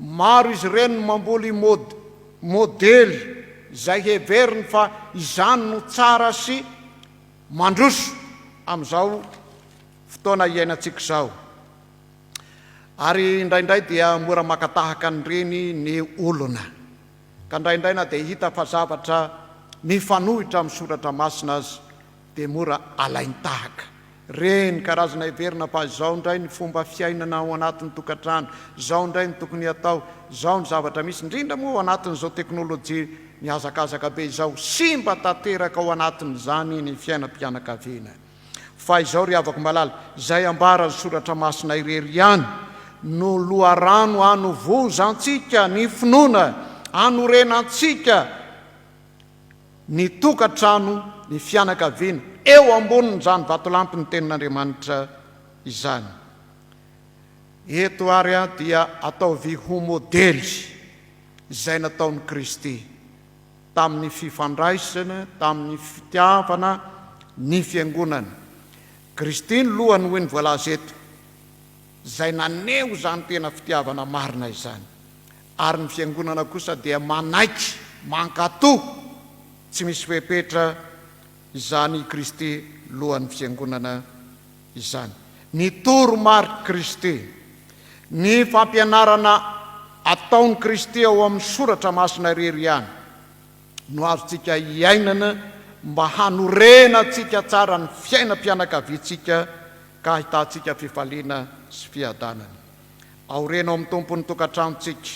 Maro izy ireny no mamboly modely izay heveriny fa izany no tsara sy mandroso amin'izao fotoana iainantsika izao. Ary indraindray dia mora makatahaka nyreny ny olona, ka indraindray na dia hita fa zavatra mifanohitra amin'ny soratra masina azy dia mora alainy tahaka. Reny karazana heverina fa izao indray ny fomba fiainana ao anatin'ny tokantrano, izao indray ny tokony atao, izao ny zavatra misy, indrindra moa ao anatin'izao teknôlôjia mihazakazaka be izao, sy mba tanteraka ao anatin'izany ny fiainam-pianakaviana. Fa izao ry havako malala, izay ambarany soratra masina irery ihany no loharano hanovozantsika ny finoana, hanorenantsika ny tokantrano, ny fianakaviana eo amboniny izany vatolampy ny tenin'Andriamanitra izany. Eto ary dia ataovy ho modely izay nataon'i Kristy tamin'ny fifandraisana, tamin'ny fitiavana, ny fiangonana. Kristy ny lohany hoy ny voalaza eto, izay naneho izany tena fitiavana marina izany. Ary ny fiangonana kosa dia manaiky, mankatoh, tsy misy fepetra izany Kristy lohan'ny fiangonana izany. Ny toro-marika Kristy, ny fampianarana ataon'i Kristy ao amin'ny soratra masina irery ihany no azontsika iainana mba hanorenantsika tsara ny fiainam-pianakaviantsika ka ahitantsika fifaliana sy fiadanana. Aorena ao amin'ny tompo ny tokantranontsika,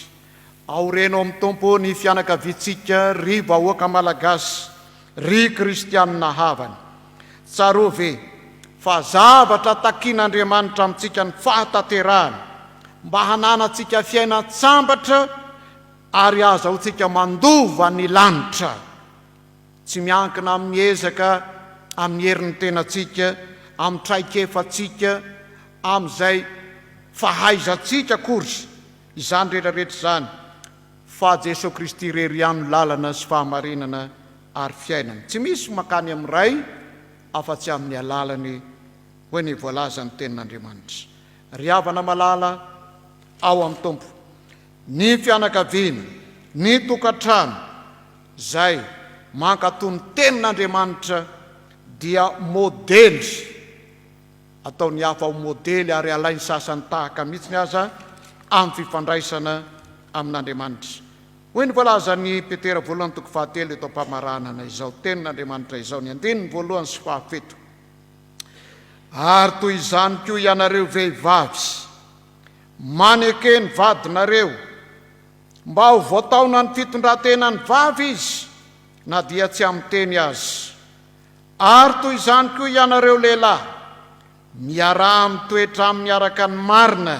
aorena ao amin'ny tompo ny fianakaviantsika ry vahoaka malagasy, ry kristianina havany. Tsaro ve fa zavatra takian'Andriamanitra amintsika ny fahatanterahana mba hananantsika fiainan-tsambatra ary azahoantsika mandova ny lanitra, tsy miankina amin'ny ezaka, amin'ny herin'ny tenantsika, amin'ny traikefantsika, amin'izay fahaizantsika kory izany rehetrarehetra izany, fa Jesosy Kristy irery ihany lalana sy fahamarinana ary fiainana. Tsy misy makany amin'ny ray afa-tsy amin'ny alalany hoe ny voalaza ny tenin'Andriamanitra. Ry havana malala ao amin'ny tompo, ny fianakaviana, ny tokantrano izay mankatoy ny tenin'Andriamanitra dia modely, ataony hafa ho modely ary alainy sasany tahaka mihitsiny aza amin'ny fifandraisana amin'Andriamanitra. Hoy ny voalaza ny Petera voalohany toko fahatelo eto am-pamaranana izao tenin'Andriamanitra izao, ny andininy voalohany sy fahafeto. Ary toy izany koa ianareo vehivavy, maneke ny vadinareo mba ho voataona ny fitondratena ny vavy izy na dia tsy amin'ny teny azy. Ary toy izany koa ianareo lehilahy, miara mitoetra amin'ny araka ny marina,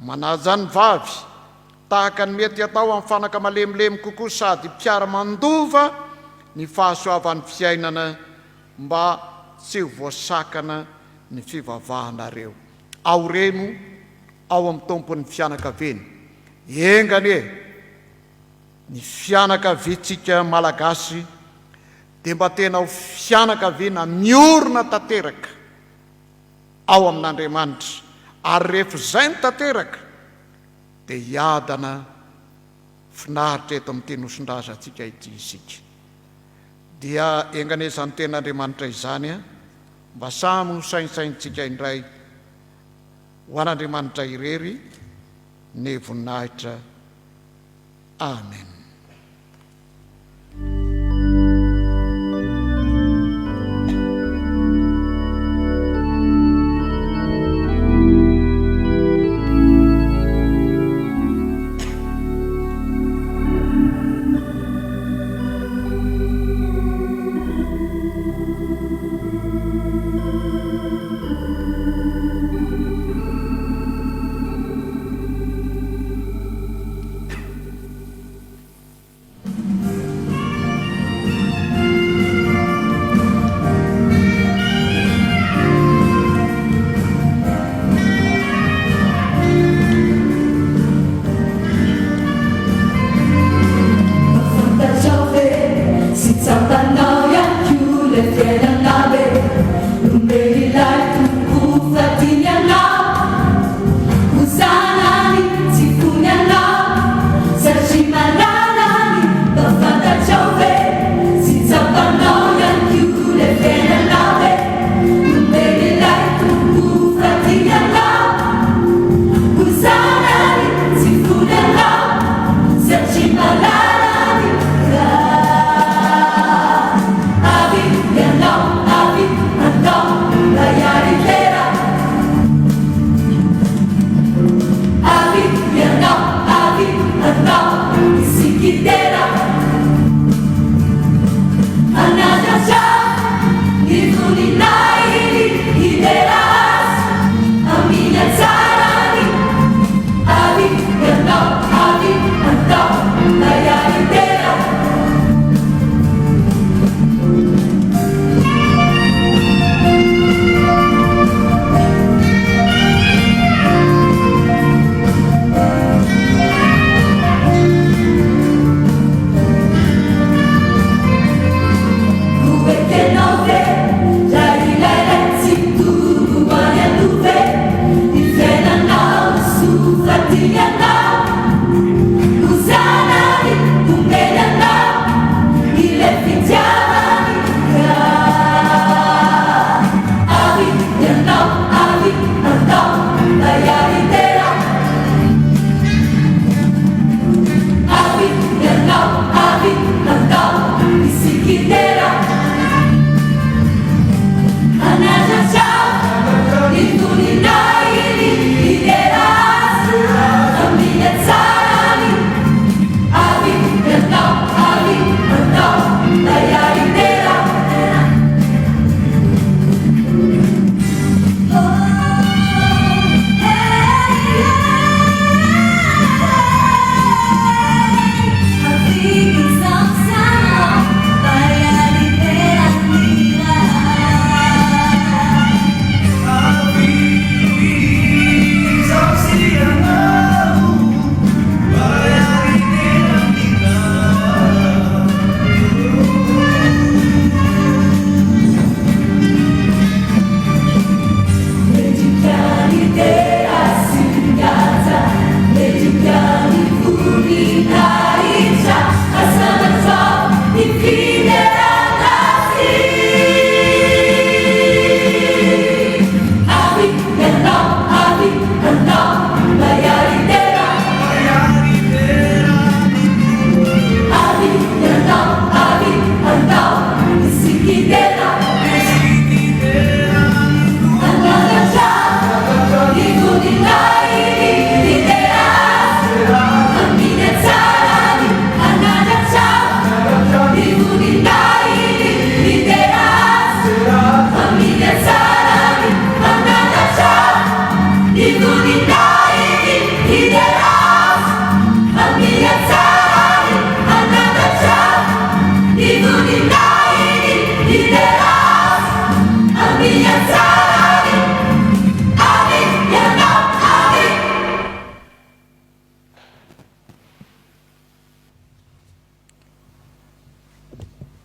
manaja ny vavy tahaka ny mety atao amin'ny fanaka malemilemy kokoa, sady mpiara-mandova ny fahasoavan'ny fiainana mba tsy ho voasakana ny fivavahanareo. Aoreno ao amin'ny tompony fianakaviana. Engane ny fianakaviantsika malagasy dia mba tena ho fianakaviana miorina tanteraka ao amin'Andriamanitra, ary rehefa izay ny tanteraka dia hiadana finaritra eto amin'ity noson-draza antsika ity isika. Dia enganezan'ny ten'Andriamanitra izany mba samy ho sainsaintsika indray ho an'Andriamanitra irery ny voninahitra. Amen.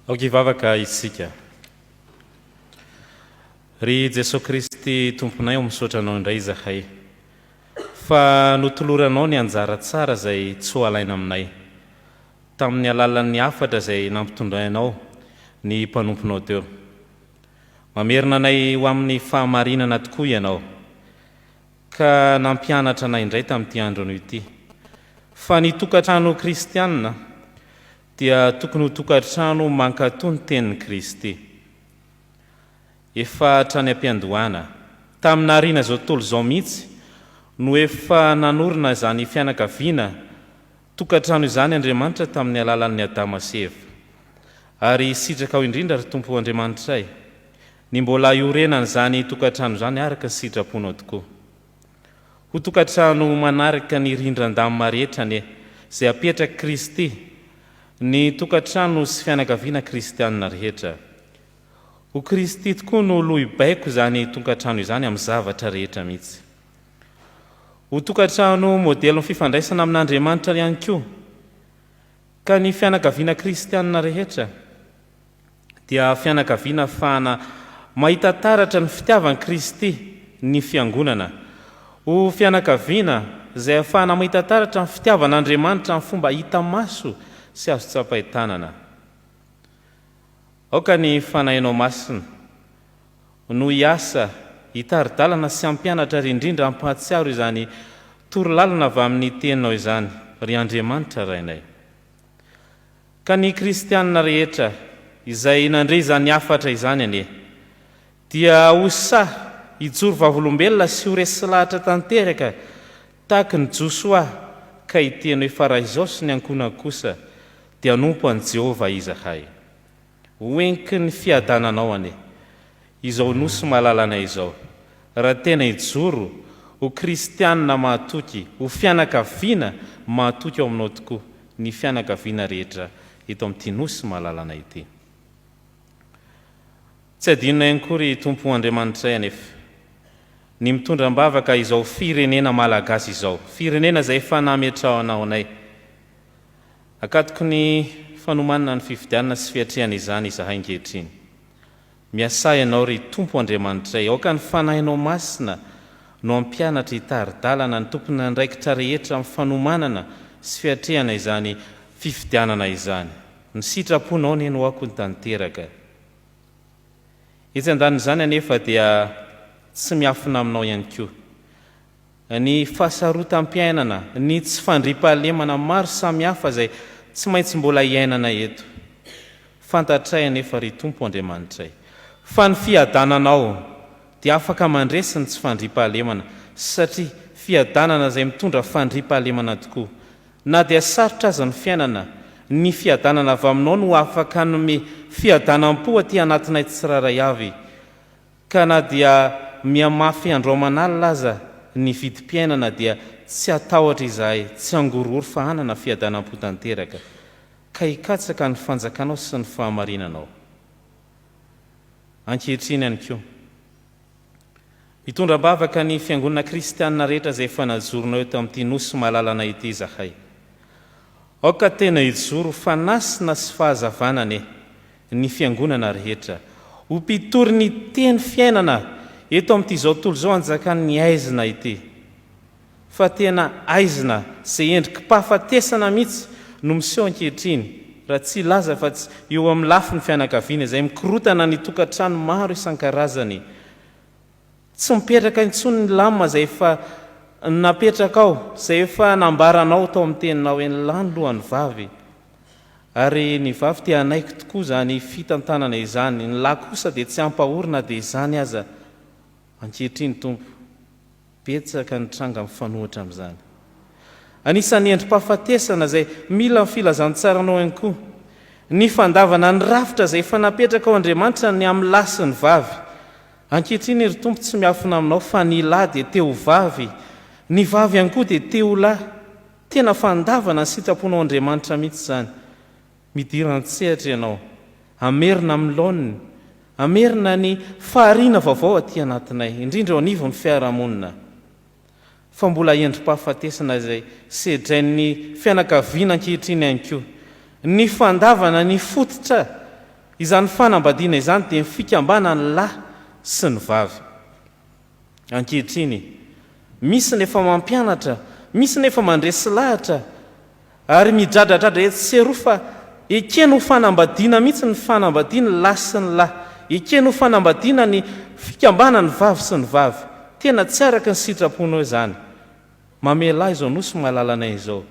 aokivavaka isika ry Jesosy Kristy tomponay ao misaotra anao indray izahay fa notoloranao ny anjara tsara izay tsy ho alaina aminay tamin'ny alalan'ny afatra izay nampitondrainao ny mpanomponao teo. Mamerina anay ho amin'ny fahamarinana tokoa ianao ka nampianatra anay indray tamin'ity androno ity fa ny tokantrano kristianina dia tokony ho tokantrano mankatoa ny tenin'ny Kristy. Efa trany am-piandohana tamin'ny ariana izao tontolo izao mihitsy no efa nanorina izany fianakaviana tokantrano izany Andriamanitra tamin'ny alalan'ny Adama sy Eva. Ary sitraka ao indrindra ry Tompo Andriamanitray ny mbola iorenana izany tokantrano izany araka ny sitraponao tokoa. Ho tokantrano manaraka ny rindran-damina rehetra izay apetraka Kristy, ny tokantrano sy fianakaviana kristianina rehetra. Ho Kristy tokoa no lohibaiko izany tokantrano izany amin'ny zavatra rehetra mihitsy. Ho tokantrano modelon'ny fifandraisana amin'Andriamanitra ihany koa. Ka ny fianakaviana kristianina rehetra dia fianakaviana ahafahana mahita taratra ny fitiavan'i Kristy ny fiangonana. Ho fianakaviana izay ahafahana mahita taratra ny fitiavan'Andriamanitra amin'ny fomba hita maso sy azo tsapahitanana. Aoka ny fanahinao masina no hiasa hitaridalana sy hampianatra indrindra hampahatsiaro izany torolalina avy amin'ny teninao izany ry Andriamanitra rainay. Ka ny kristianina rehetra izay nandre izany afatra izany anie dia hosa hijoro vavolombelona sy ho resy lahatra tanteraka tahaka ny Josoa ka hiteny hoe fa raha izao sy ny ankonana kosa dia nompo an'i Jehova izahay. Hoenky ny fiadananao anie izao nosy mahalalana izao raha tena hijoro ho kristianina mahatoky, ho fianakaviana mahatoky ao aminao tokoa ny fianakaviana rehetra eto amin'ity nosy mahalalana ity. Tsy adinona ihany koa ry Tompo Andriamanitray anefa ny mitondram-bavaka izao firenena malagasy izao, firenena izay efa nametrahanao anay. Akatoko ny fanomanana ny fifidianana sy fiatrehana izany izahay ankehitriny. Miasa ianao ry Tompo Andriamanitray, aoka ny fanahinao masina no ampianatra hitaridalana ny tompony andraikitra rehetra amin'ny fanomanana sy fiatrehana izany fifidianana izany. Ny sitraponao ny no ako ny tanteraka. Etsy andaniny izany anefa dia tsy miafina aminao ihany koa. Ny fahasarotam-piainana, ny tsy fandriampahalemana maro samihafa izay tsy maintsy mbola iainana eto. Fantatray anefa ry Tompo Andriamanitray fa ny fiadananao dia afaka mandresy ny tsy fandriampahalemana satria fiadanana izay mitondra fandriampahalemana tokoa. Na dia sarotra aza ny fiainana, ny fiadanana avy aminao no afaka hanome fiadanam-po aty anatinay tsiraray avy. Ka na dia miamafy andro aman'alina aza ny vidim-piainana dia tsy atahotra izahay, tsy angorory fa hanana fiadanam-po tanteraka. Ka hikatsaka ny fanjakanao sy ny fahamarinanao. Ankehitriny ihany koa mitondra-bavaka ny fiangonana kristianina rehetra izay efa najoronao eto amin'ity nosy mahalalana ity izahay. Aoka tena hijoro fanasina sy fahazavana ny fiangonana rehetra. Ho mpitory ny teny fiainana eto amin'ity izao tontolo izao anjakan'ny aizina ity. Fa tena aizina izay endrikim-pahafatesana mihitsy no miseho ankehitriny. Raha tsy laza fa tsy eo amin'ny lafiny fianakaviana izay mikorotana ny tokantrano maro isan-karazany. Tsy mipetraka intsony ny lamina izay efa napetraka ao, izay efa nambaranao tao amin'ny teninao hoe ny lany lohan'ny vavy. Ary ny vavy dia anaiky tokoa izany fitantanana izany. Ny lahy kosa dia tsy ampahorina dia izany aza. Ankehitriny Tompo, betsaka ny tranga mifanohitra amin'izany. Anisan'ny endrim-pahafatesana izay mila filazantsaranao ihany koa ny fandavana ny rafitra izay efa napetraka ao Andriamanitra ny amin'ny lasy ny vavy. ankehitriny ry tompo tsy miafina aminao fa ny lahy dia teo vavy, ny vavy ihany koa dia teo lahy. Tena fandavana ny sitraponao Andriamanitra mihitsy izany. Midiran-tsehatra ianao, amerina amin'ny laoniny, amerina ny fahariana vaovao aty anatinay, indrindra eo anivon'ny fiarahamonina. Fa mbola endrim-pahafatesana izay sedrain'ny fianakaviana ankehitriny ihany koa. Ny fandavana ny fototra izany fanambadiana izany dia fikambana ny lahy sy ny vavy. Ankehitriny misy nefa mampianatra, misy nefa mandresy lahatra, ary midradradradra etsy seroa fa ekeno ho fanambadiana mihitsy ny fanambadiana lahy sy ny lahy, ekeno ho fanambadiana ny fikambana ny vavy sy ny vavy. Tena tsy araka ny sitraponao izany. Mamelahy izao nosy malalanay izao,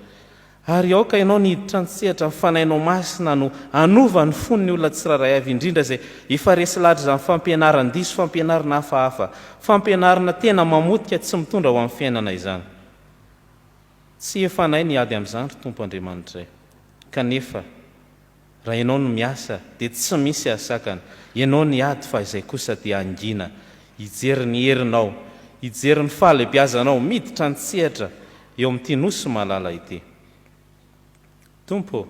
ary aoka ianao niditra ntsehatra ny fanainao masina no anova ny fonony olona tsiraray avy, indrindra izay efa resy lahatra izany fampianaran-diso, fampianarana hafahafa, fampianarana tena mamotika tsy mitondra ho amin'ny fiainana izany. Tsy efa nay niady amin'izany ry Tompo Andriamanitray, kanefa raha ianao no miasa dia tsy misy asakana. Ianao niady fa izay kosa dia angina. Hijery ny herinao, hijery ny fahalebiazanao, miditra ntsehatra eo amin'ity nosy malala ity. Tompo,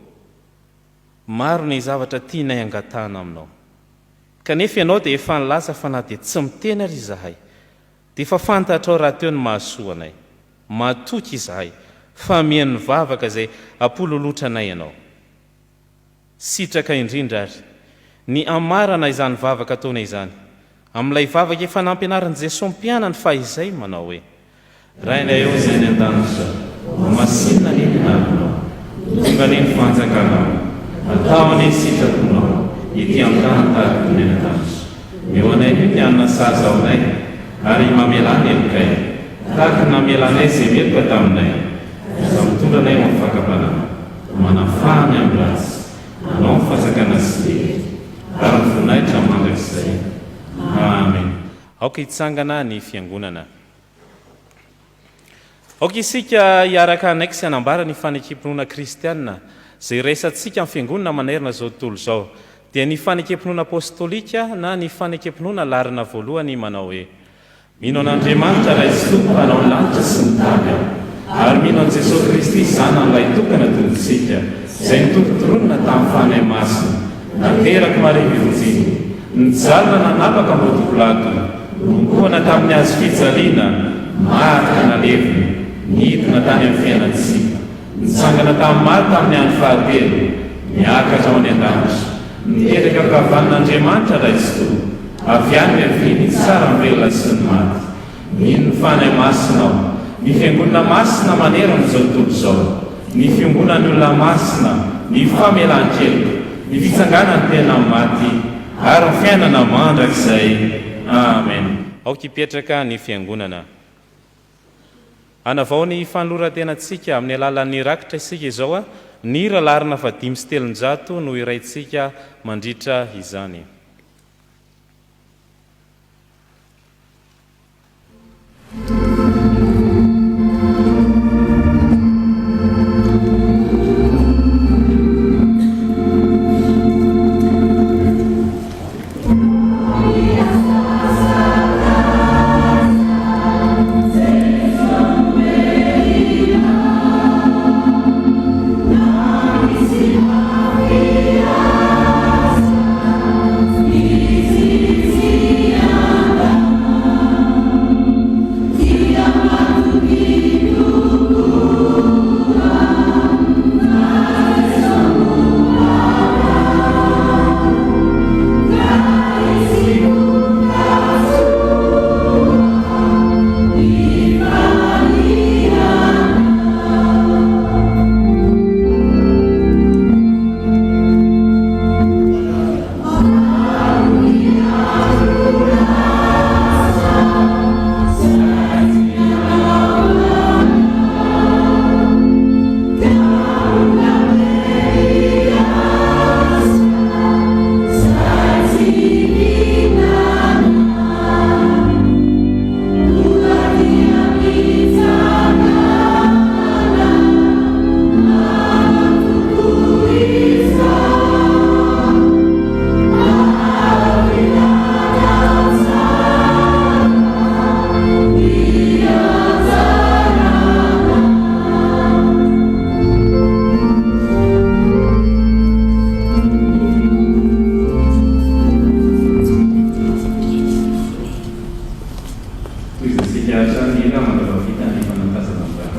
maro ny zavatra tianay angatahana aminao, kanefa ianao dia efa nilaza fa na dia tsy miteny ary izahay, dia efa fantatrao raha teo ny mahasoa anay. Matoky izahay fa mihainy vavaka izay ampololotranay ianao. Sitraka indrindra ary ny amarana izany vavaka ataona izany, amin'ilay vavaka efa nampianaran'i Jesosy mpianany fa izay manao hoe: rainay eo izay ny an-danitra, masinina ny mpinarina, tonga ny fanjakanao, atao ny sitraponao, ity amin'ny tany tahaka ny an-danitra. Eo anay ny mpianana sazy ao anay, ary mamelany elokay, tahaka namelanay izay meloka taminay, za mitondra anay amin'ny fakapanana, manafahany amin'ny ratsy, anao ny fanjakana sy lery, ary ny voninahitra mandrakizay. Amen. Aoka hitsangana ny fiangonana. Aoka isika hiaraka anaiky sy hanambara ny fanekempinoana kristianina izay resantsika amin'ny fiangonana manerana izao tontolo izao, dia ny fanekempinoana apôstôlika na ny fanekempinoana larina voalohany manao hoe: mino an'Andriamanitra ray sy tompo hanao ny lanitra sy ny tany, ary mino an' Jesosy Kristy zanan'ilay tokana tomponsika, izay nitompon-tronona tamin'ny fanahy masina, nateraka Maria Virjiny, nijalona nanapaka Ponto Pilato, nompoana tamin'ny hazo fijaliana, marika nalevina, nidina tany amin'ny fiainantsika, nitsangana tamin'ny maty tamin'ny andro fahatelo, niakatra ao any an-danitra, niteraka kavanan'Andriamanitra ray sy tompo, avy any miaviny tsara velona sy ny maty. Mino ny fanahy masina ao, ny fiangonana masina manerana izao tontolo izao, ny fiangonan'ny olona masina, ny famelan-keloka, ny fitsanganany tena maty, ary ny fiainana mandrakizay. Amen. Aoka hipetraka ny fiangonana. Anavao ny fanoloran-tenantsika amin'ny alalan'ny rakitra isika izao, ny hira larina fa 5:300 no iraintsika mandritra izany. Siasa mandalo kita di mana sampai.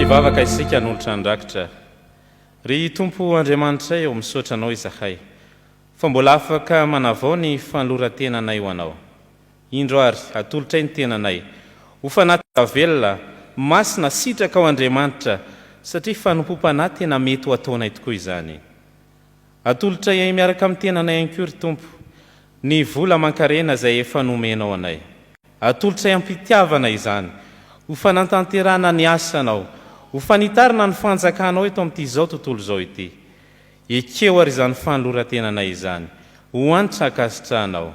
Vavaka isika nolotra andrakitra ry tompo Andriamanitra eo misaotra anao izahay fa mbola afaka manavao ny fanoloran-tenanay ho anao. Indro ary atolotra ny tenanay ho fanaty-velona masina sitraka ao Andriamanitra satria fanompom-panahy tena mety ho ataonay tokoa izany. Atolotra iay miaraka amin'ny tenanay ihany koa ry tompo ny vola aman-karena izay efa nomenao anay. Atolotra iampitiavana izany ho fanantanterana ny asanao, ho fanitarina ny fanjakanao eto amin'ity izao tontolo izao ity. Ekeo ary izany fanoloran-tenanay izany ho antitra akasitranao.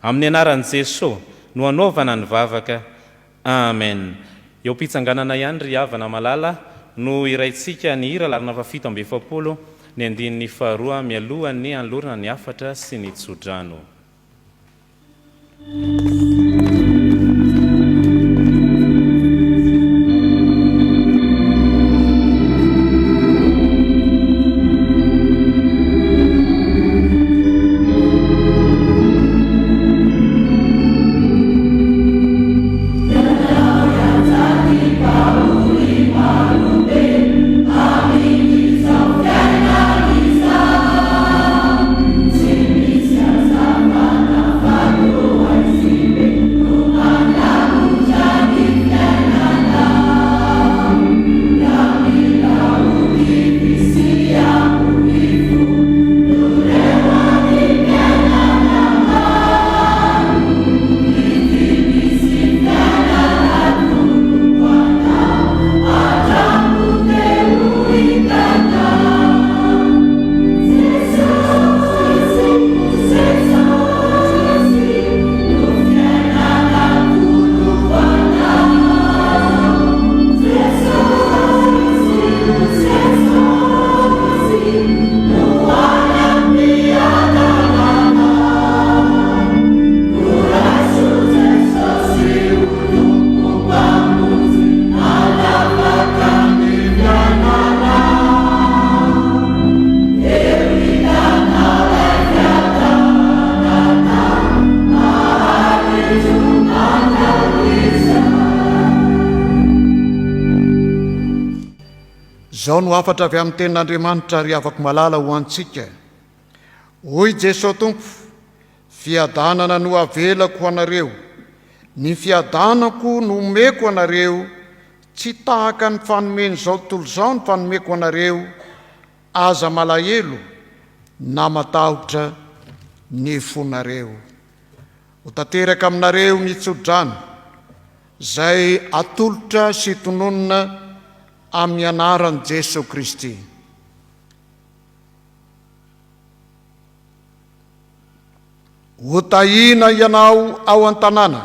Amin'ny anaran'i Jesosy no anaovana ny vavaka. Amen. Eo mpitsanganana ihany ry havana malala no iraintsika ny hira larina fafito amby efapolo ny andininy faharoa mialohan'ny anolorana ny afatra sy ny tsodrano. Zao no afatra avy amin'ny tenin'Andriamanitra ry avako malala ho antsika. Hoy Jesosy Tompo, fiadanana no avelako ho anareo, ny fiadanako no omeko anareo, tsy tahaka ny fanomeny zao tontolo zao ny fanomeko anareo, aza malahelo na matahotra ny fonareo. Ho tanteraka aminareo ny tsodrano zay atolotra sy tononona amin'ny anaran'i Jesosy Kristy. Ho tahina ianao ao an-tanàna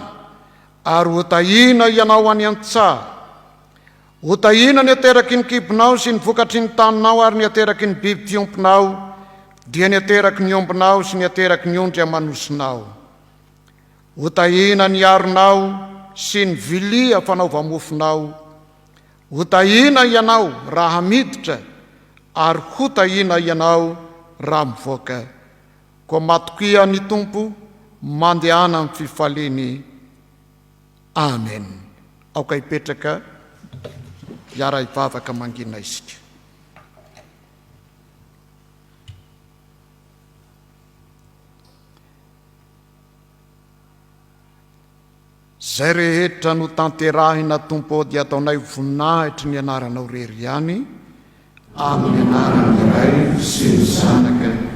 ary ho tahina ianao any an-tsaha. Ho tahina ny ateraky ny kibonao sy ny vokatry ny taninao ary ny ateraky ny biby fiompinao, dia ny ateraky ny ombinao sy ny ateraky ny ondry amanosinao. Ho tahina ny aronao sy ny vilia fanaova-mofonao. Ho tahina ianao raha miditra ary ho tahina ianao raha mivoaka. Koa matokia ny Tompo mandehana amin'ny fifaliany. Amen. Aoka hipetraka hiara hivavaka mangina isika. Zay rehetra no tanterahina Tompo dia ataonay voninahitry ny anaranao rery ihany, amin'ny anaran'ny Iray sy ny Zanaka